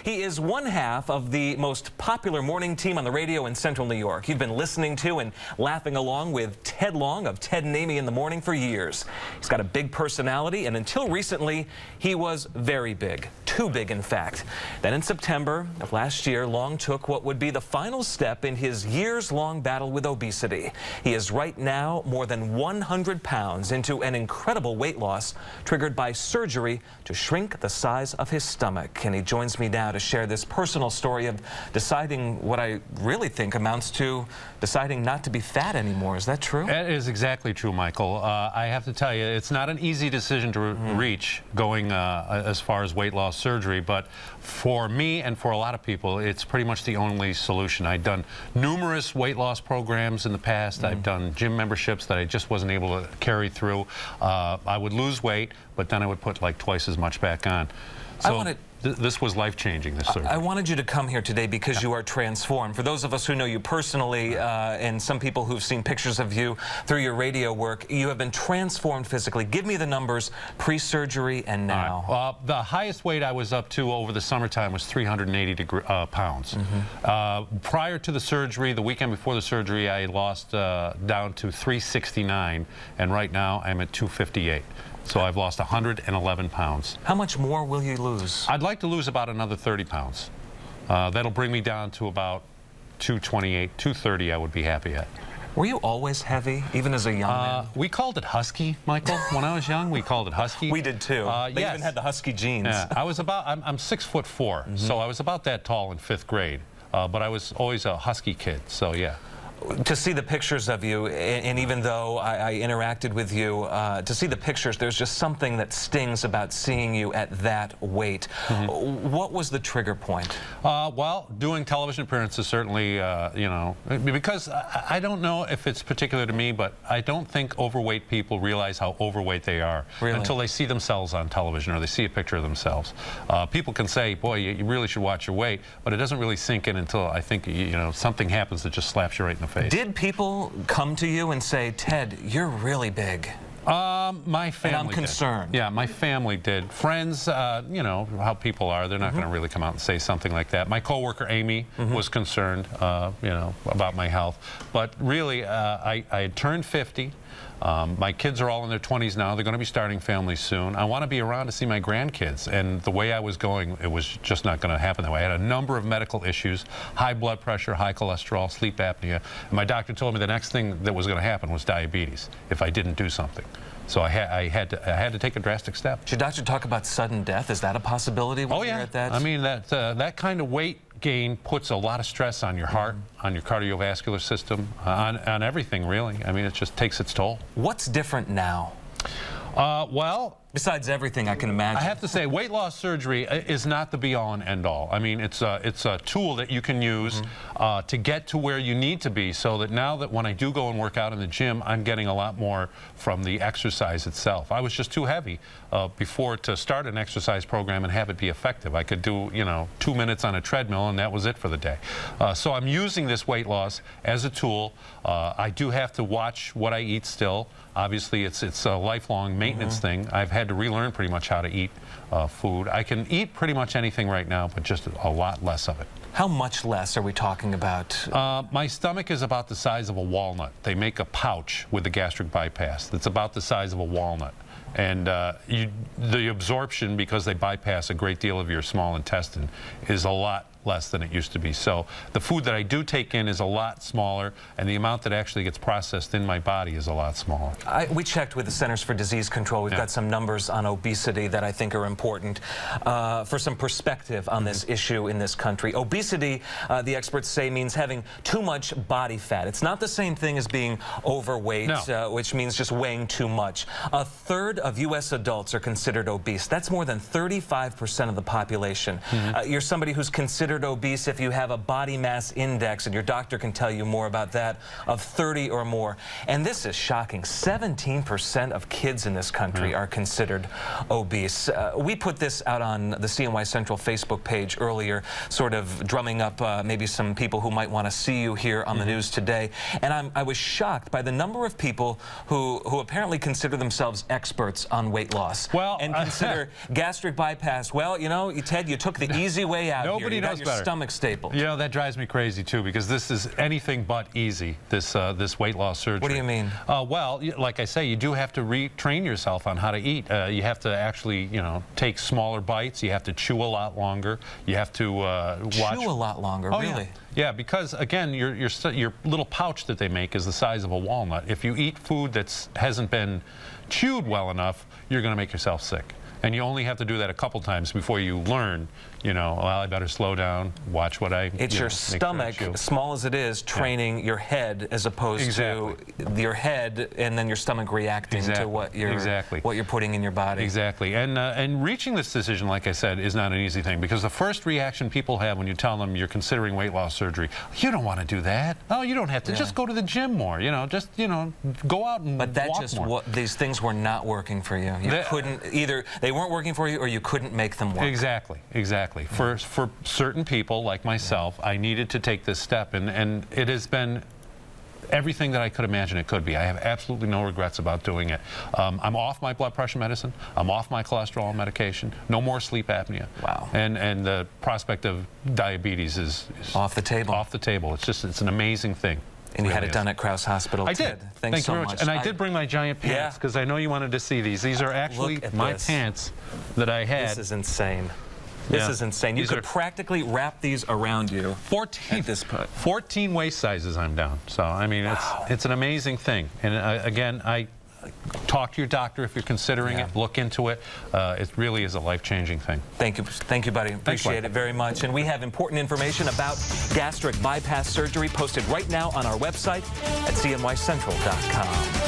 He is one half of the most popular morning team on the radio in Central New York. You've been listening to and laughing along with Ted Long of Ted and Amy in the Morning for years. He's got a big personality, and until recently, he was very big. Too big, in fact. Then in September of last year, Long took what would be the final step in his years-long battle with obesity. He is right now more than 100 pounds into an incredible weight loss triggered by surgery to shrink the size of his stomach. And he joins me now to share this personal story of deciding what I really think amounts to deciding not to be fat anymore. Is that true? That is exactly true, Michael. I have to tell you, it's not an easy decision to reach going as far as weight loss surgery, but for me and for a lot of people, it's pretty much the only solution. I've done numerous weight loss programs in the past. I've done gym memberships that I just wasn't able to carry through. I would lose weight, but then I would put like twice as much back on. So this was life-changing, this surgery. I wanted you to come here today because you are transformed. For those of us who know you personally, and some people who've seen pictures of you through your radio work, you have been transformed physically. Give me the numbers pre-surgery and now. Right. The highest weight I was up to over the summertime was 380 pounds. Prior to the surgery, the weekend before the surgery, I lost down to 369, and right now I'm at 258. So I've lost 111 pounds. How much more will you lose? I'd like to lose about another 30 pounds. That'll bring me down to about 228, 230 I would be happy at. Were you always heavy, even as a young man? We called it husky, Michael. When I was young, we called it husky. We did too. They yes. even had the husky genes. Yeah, I'm 6'4", so I was about that tall in 5th grade. But I was always a husky kid, so yeah. To see the pictures of you, and even though I interacted with you, to see the pictures, there's just something that stings about seeing you at that weight. What was the trigger point? Well, doing television appearances certainly, you know, because I don't know if it's particular to me, but I don't think overweight people realize how overweight they are until they see themselves on television or they see a picture of themselves. People can say, boy, you really should watch your weight, but it doesn't really sink in until I think, you know, something happens that just slaps you right in the face. Did people come to you and say, Ted, you're really big? My family and I'm concerned. Did. Yeah, my family did. Friends, you know how people are. They're not going to really come out and say something like that. My coworker Amy was concerned, you know, about my health. But really, I had turned 50. My kids are all in their 20s now. They're going to be starting families soon. I want to be around to see my grandkids. And the way I was going, it was just not going to happen that way. I had a number of medical issues, high blood pressure, high cholesterol, sleep apnea. And my doctor told me the next thing that was going to happen was diabetes if I didn't do something. So I had to take a drastic step. Did your doctor talk about sudden death? Is that a possibility when you're at that? I mean, that kind of weight gain puts a lot of stress on your heart, on your cardiovascular system, on everything, really. I mean, it just takes its toll. What's different now? Well, besides everything I can imagine. I have to say, weight loss surgery is not the be-all and end-all. I mean, it's a tool that you can use to get to where you need to be, so that now that when I do go and work out in the gym, I'm getting a lot more from the exercise itself. I was just too heavy before to start an exercise program and have it be effective. I could do, you know, 2 minutes on a treadmill, and that was it for the day. So I'm using this weight loss as a tool. I do have to watch what I eat still. Obviously, it's a lifelong maintenance thing. I've had to relearn pretty much how to eat food. I can eat pretty much anything right now, but just a lot less of it. How much less are we talking about? My stomach is about the size of a walnut. They make a pouch with the gastric bypass that's about the size of a walnut. And the absorption, because they bypass a great deal of your small intestine, is a lot less than it used to be. So the food that I do take in is a lot smaller, and the amount that actually gets processed in my body is a lot smaller. We checked with the Centers for Disease Control. We've got some numbers on obesity that I think are important for some perspective on this issue in this country. Obesity, the experts say, means having too much body fat. It's not the same thing as being overweight, which means just weighing too much. A third of U.S. adults are considered obese. That's more than 35% of the population. You're somebody who's considered obese if you have a body mass index, and your doctor can tell you more about that, of 30 or more. And this is shocking. 17% of kids in this country are considered obese. We put this out on the CNY Central Facebook page earlier, sort of drumming up maybe some people who might want to see you here on the news today. And I was shocked by the number of people who apparently consider themselves experts on weight loss. Well, and consider gastric bypass. Well, you know, Ted, you took the easy way out. Nobody here. You knows got your better. Stomach stapled. You know, that drives me crazy too, because this is anything but easy, this weight loss surgery. What do you mean? Well, like I say, you do have to retrain yourself on how to eat. You have to actually, you know, take smaller bites. You have to chew a lot longer. You have to watch. Chew a lot longer, Oh, really? Yeah, because again, your little pouch that they make is the size of a walnut. If you eat food that hasn't been chewed well enough, you're going to make yourself sick. And you only have to do that a couple times before you learn, you know, well, I better slow down, watch what I It's your stomach, as small as it is, training your head as opposed to your head and then your stomach reacting to what you're putting in your body. Exactly. And reaching this decision, like I said, is not an easy thing, because the first reaction people have when you tell them you're considering weight loss surgery, you don't want to do that. Oh, you don't have to. Just go to the gym more. You know, just, you know, go out and But that walk just more. these things were not working for you. You couldn't either. They weren't working for you, or you couldn't make them work. Exactly. For certain people like myself, I needed to take this step, and it has been everything that I could imagine it could be. I have absolutely no regrets about doing it. I'm off my blood pressure medicine. I'm off my cholesterol medication. No more sleep apnea. Wow. And the prospect of diabetes is off the table. Off the table. It's an amazing thing. And you had it done at Krause Hospital. I did. Thanks so very much. And I did bring my giant pants, because I know you wanted to see these. These are actually my pants that I had. This is insane. This is insane. You could practically wrap these around you. 14 at this point. 14 waist sizes I'm down. So I mean, it's an amazing thing. And again, I talk to your doctor if you're considering it. Look into it. It really is a life-changing thing. Thank you, buddy. Appreciate it very much. And we have important information about gastric bypass surgery posted right now on our website at cnycentral.com.